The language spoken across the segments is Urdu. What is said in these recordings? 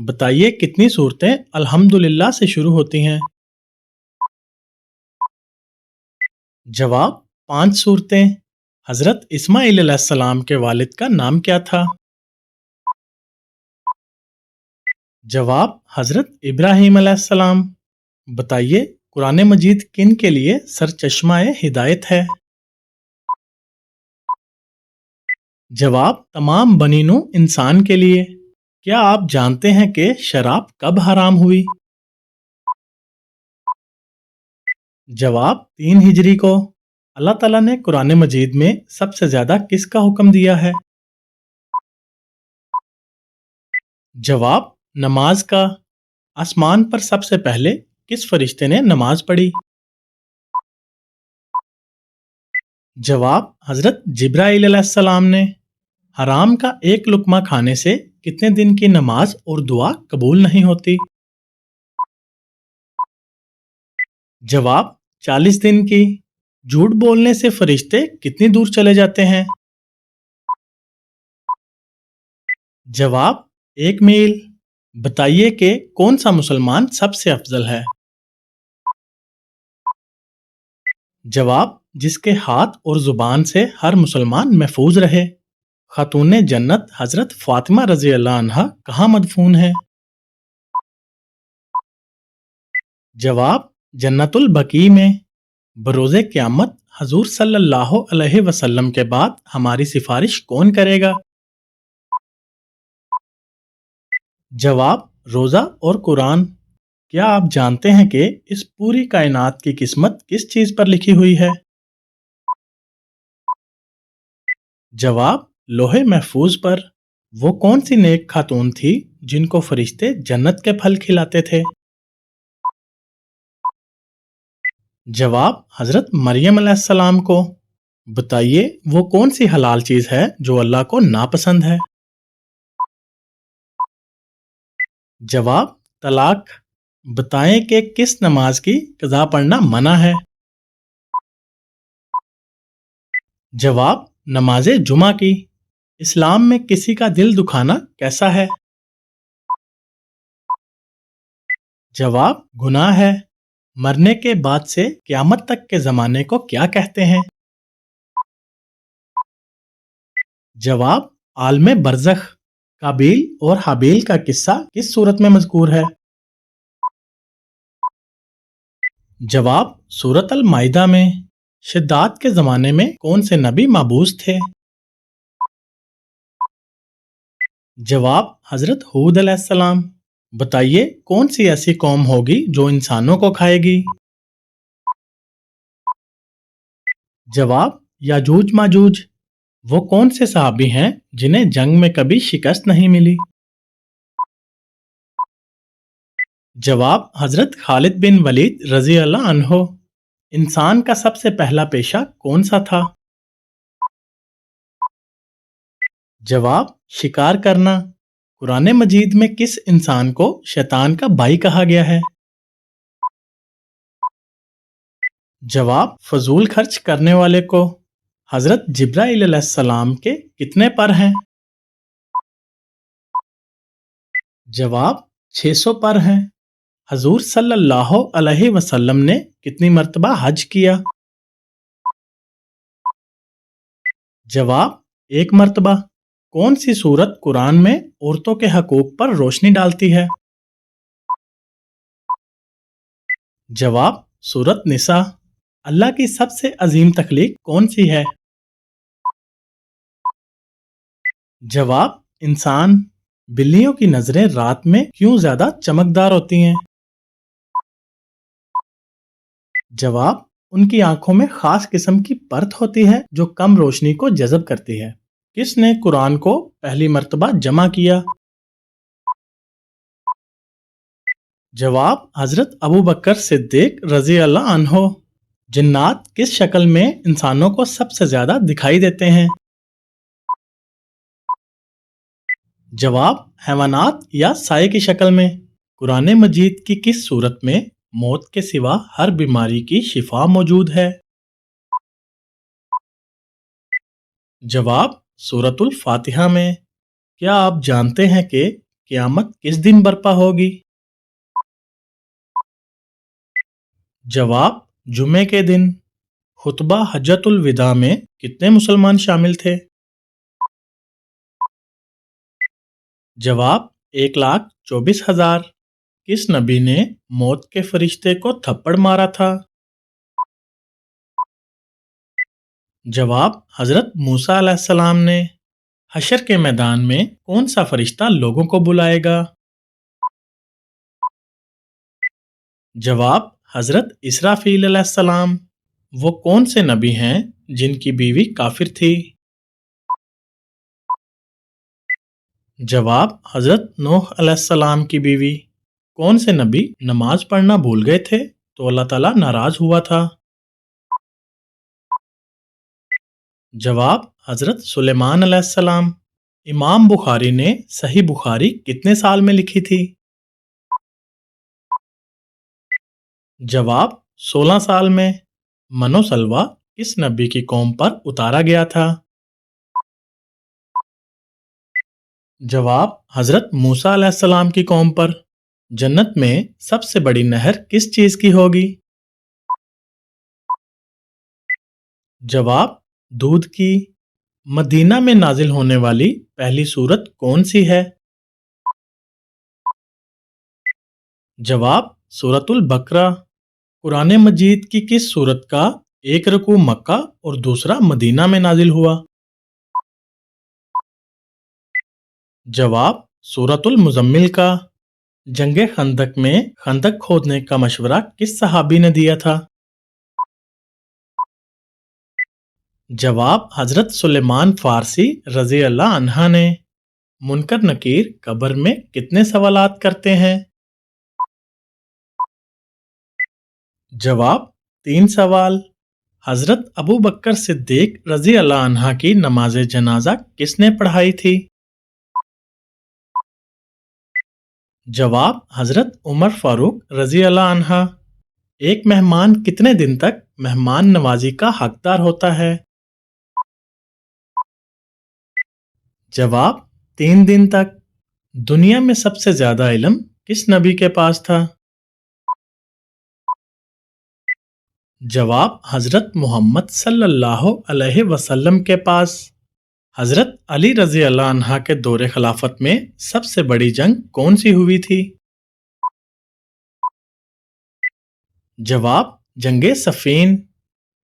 بتائیے کتنی صورتیں الحمدللہ سے شروع ہوتی ہیں؟ جواب: 5 صورتیں۔ حضرت اسماعیل علیہ السلام کے والد کا نام کیا تھا؟ جواب: حضرت ابراہیم علیہ السلام۔ بتائیے قرآن مجید کن کے لیے سرچشمہ ہدایت ہے؟ جواب: تمام بنی نوع انسان کے لیے۔ کیا آپ جانتے ہیں کہ شراب کب حرام ہوئی؟ جواب: 3 ہجری کو۔ اللہ تعالیٰ نے قرآن مجید میں سب سے زیادہ کس کا حکم دیا ہے؟ جواب: نماز کا۔ آسمان پر سب سے پہلے کس فرشتے نے نماز پڑھی؟ جواب: حضرت جبرائیل علیہ السلام نے۔ حرام کا ایک لقمہ کھانے سے کتنے دن کی نماز اور دعا قبول نہیں ہوتی؟ جواب: 40 دن کی۔ جھوٹ بولنے سے فرشتے کتنی دور چلے جاتے ہیں؟ جواب: 1 میل۔ بتائیے کہ کون سا مسلمان سب سے افضل ہے؟ جواب: جس کے ہاتھ اور زبان سے ہر مسلمان محفوظ رہے۔ خاتون جنت حضرت فاطمہ رضی اللہ عنہا کہاں مدفون ہے؟ جواب: جنت البقیع میں۔ بروز قیامت حضور صلی اللہ علیہ وسلم کے بعد ہماری سفارش کون کرے گا؟ جواب: روزہ اور قرآن۔ کیا آپ جانتے ہیں کہ اس پوری کائنات کی قسمت کس چیز پر لکھی ہوئی ہے؟ جواب: لوح محفوظ پر۔ وہ کون سی نیک خاتون تھی جن کو فرشتے جنت کے پھل کھلاتے تھے؟ جواب: حضرت مریم علیہ السلام کو۔ بتائیے وہ کون سی حلال چیز ہے جو اللہ کو ناپسند ہے؟ جواب: طلاق۔ بتائیں کہ کس نماز کی قضا پڑھنا منع ہے؟ جواب: نماز جمعہ کی۔ اسلام میں کسی کا دل دکھانا کیسا ہے؟ جواب: گناہ ہے۔ مرنے کے بعد سے قیامت تک کے زمانے کو کیا کہتے ہیں؟ جواب: عالم برزخ۔ قابیل اور حابیل کا قصہ کس سورت میں مذکور ہے؟ جواب: سورت المائدہ میں۔ شداد کے زمانے میں کون سے نبی مبعوث تھے؟ جواب: حضرت ہود علیہ السلام۔ بتائیے کون سی ایسی قوم ہوگی جو انسانوں کو کھائے گی؟ جواب: یاجوج ماجوج۔ وہ کون سے صحابی ہیں جنہیں جنگ میں کبھی شکست نہیں ملی؟ جواب: حضرت خالد بن ولید رضی اللہ عنہ۔ انسان کا سب سے پہلا پیشہ کون سا تھا؟ جواب: شکار کرنا۔ قرآن مجید میں کس انسان کو شیطان کا بھائی کہا گیا ہے؟ جواب: فضول خرچ کرنے والے کو۔ حضرت جبرائیل علیہ السلام کے کتنے پر ہیں؟ جواب: 600 پر ہیں۔ حضور صلی اللہ علیہ وسلم نے کتنی مرتبہ حج کیا؟ جواب: 1 مرتبہ۔ کون سی سورت قرآن میں عورتوں کے حقوق پر روشنی ڈالتی ہے؟ جواب: سورت نساء۔ اللہ کی سب سے عظیم تخلیق کون سی ہے؟ جواب: انسان۔ بلیوں کی نظریں رات میں کیوں زیادہ چمکدار ہوتی ہیں؟ جواب: ان کی آنکھوں میں خاص قسم کی پرت ہوتی ہے جو کم روشنی کو جذب کرتی ہے۔ کس نے قرآن کو پہلی مرتبہ جمع کیا؟ جواب: حضرت ابوبکر صدیق رضی اللہ عنہ۔ جنات کس شکل میں انسانوں کو سب سے زیادہ دکھائی دیتے ہیں؟ جواب: حیوانات یا سائے کی شکل میں۔ قرآن مجید کی کس صورت میں موت کے سوا ہر بیماری کی شفا موجود ہے؟ جواب: سورۃ الفاتحہ میں۔ کیا آپ جانتے ہیں کہ قیامت کس دن برپا ہوگی؟ جواب جمعے کے دن۔ خطبہ حجۃ الوداع میں کتنے مسلمان شامل تھے؟ جواب 1,24,000۔ کس نبی نے موت کے فرشتے کو تھپڑ مارا تھا؟ جواب حضرت موسیٰ علیہ السلام نے۔ حشر کے میدان میں کون سا فرشتہ لوگوں کو بلائے گا؟ جواب حضرت اسرافیل علیہ السلام۔ وہ کون سے نبی ہیں جن کی بیوی کافر تھی؟ جواب حضرت نوح علیہ السلام کی بیوی۔ کون سے نبی نماز پڑھنا بھول گئے تھے تو اللہ تعالیٰ ناراض ہوا تھا؟ جواب حضرت سلیمان علیہ السلام۔ امام بخاری نے صحیح بخاری کتنے سال میں لکھی تھی؟ جواب 16 سال میں۔ من و سلویٰ کس نبی کی قوم پر اتارا گیا تھا؟ جواب حضرت موسیٰ علیہ السلام کی قوم پر۔ جنت میں سب سے بڑی نہر کس چیز کی ہوگی؟ جواب دودھ کی۔ مدینہ میں نازل ہونے والی پہلی سورت کون سی ہے؟ جواب سورۃ البقرہ۔ قرآن مجید کی کس سورت کا ایک رکوع مکہ اور دوسرا مدینہ میں نازل ہوا؟ جواب سورۃ المزمل کا۔ جنگ خندق میں خندق کھودنے کا مشورہ کس صحابی نے دیا تھا؟ جواب حضرت سلیمان فارسی رضی اللہ عنہ نے۔ منکر نکیر قبر میں کتنے سوالات کرتے ہیں؟ جواب 3 سوال۔ حضرت ابو بکر صدیق رضی اللہ عنہ کی نماز جنازہ کس نے پڑھائی تھی؟ جواب حضرت عمر فاروق رضی اللہ عنہ۔ ایک مہمان کتنے دن تک مہمان نوازی کا حقدار ہوتا ہے؟ جواب 3 دن تک۔ دنیا میں سب سے زیادہ علم کس نبی کے پاس تھا؟ جواب حضرت محمد صلی اللہ علیہ وسلم کے پاس۔ حضرت علی رضی اللہ عنہ کے دور خلافت میں سب سے بڑی جنگ کون سی ہوئی تھی؟ جواب جنگ صفین۔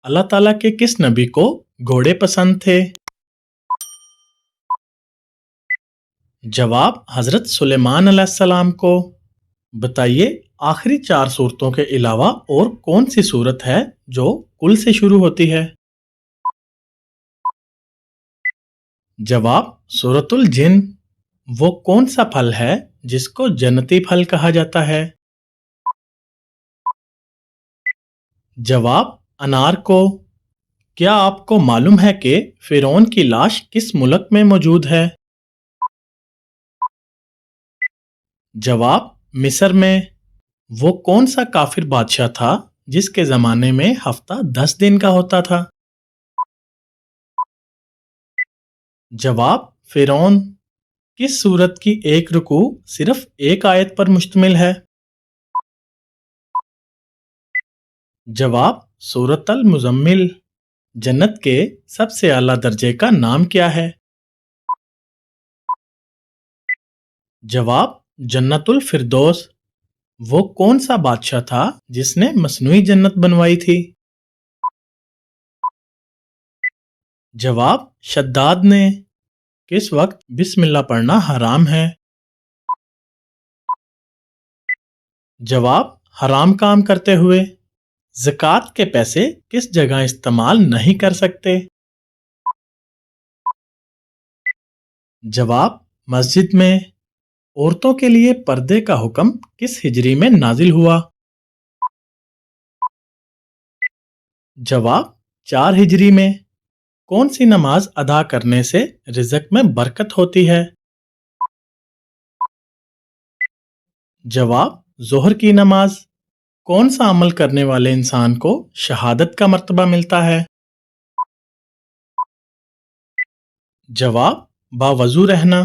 اللہ تعالیٰ کے کس نبی کو گھوڑے پسند تھے؟ جواب حضرت سلیمان علیہ السلام کو۔ بتائیے آخری 4 صورتوں کے علاوہ اور کون سی صورت ہے جو کل سے شروع ہوتی ہے؟ جواب سورۃ الجن۔ وہ کون سا پھل ہے جس کو جنتی پھل کہا جاتا ہے؟ جواب انار کو۔ کیا آپ کو معلوم ہے کہ فرعون کی لاش کس ملک میں موجود ہے؟ جواب مصر میں۔ وہ کون سا کافر بادشاہ تھا جس کے زمانے میں ہفتہ 10 دن کا ہوتا تھا؟ جواب فرعون۔ کس سورت کی ایک رکوع صرف ایک آیت پر مشتمل ہے؟ جواب سورۃ المزمل۔ جنت کے سب سے اعلیٰ درجے کا نام کیا ہے؟ جواب جنت الفردوس۔ وہ کون سا بادشاہ تھا جس نے مصنوعی جنت بنوائی تھی؟ جواب شداد نے۔ کس وقت بسم اللہ پڑھنا حرام ہے؟ جواب حرام کام کرتے ہوئے۔ زکوٰۃ کے پیسے کس جگہ استعمال نہیں کر سکتے؟ جواب مسجد میں۔ عورتوں کے لیے پردے کا حکم کس ہجری میں نازل ہوا؟ جواب 4 ہجری میں۔ کون سی نماز ادا کرنے سے رزق میں برکت ہوتی ہے؟ جواب ظہر کی نماز۔ کون سا عمل کرنے والے انسان کو شہادت کا مرتبہ ملتا ہے؟ جواب باوضو رہنا۔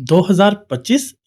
2025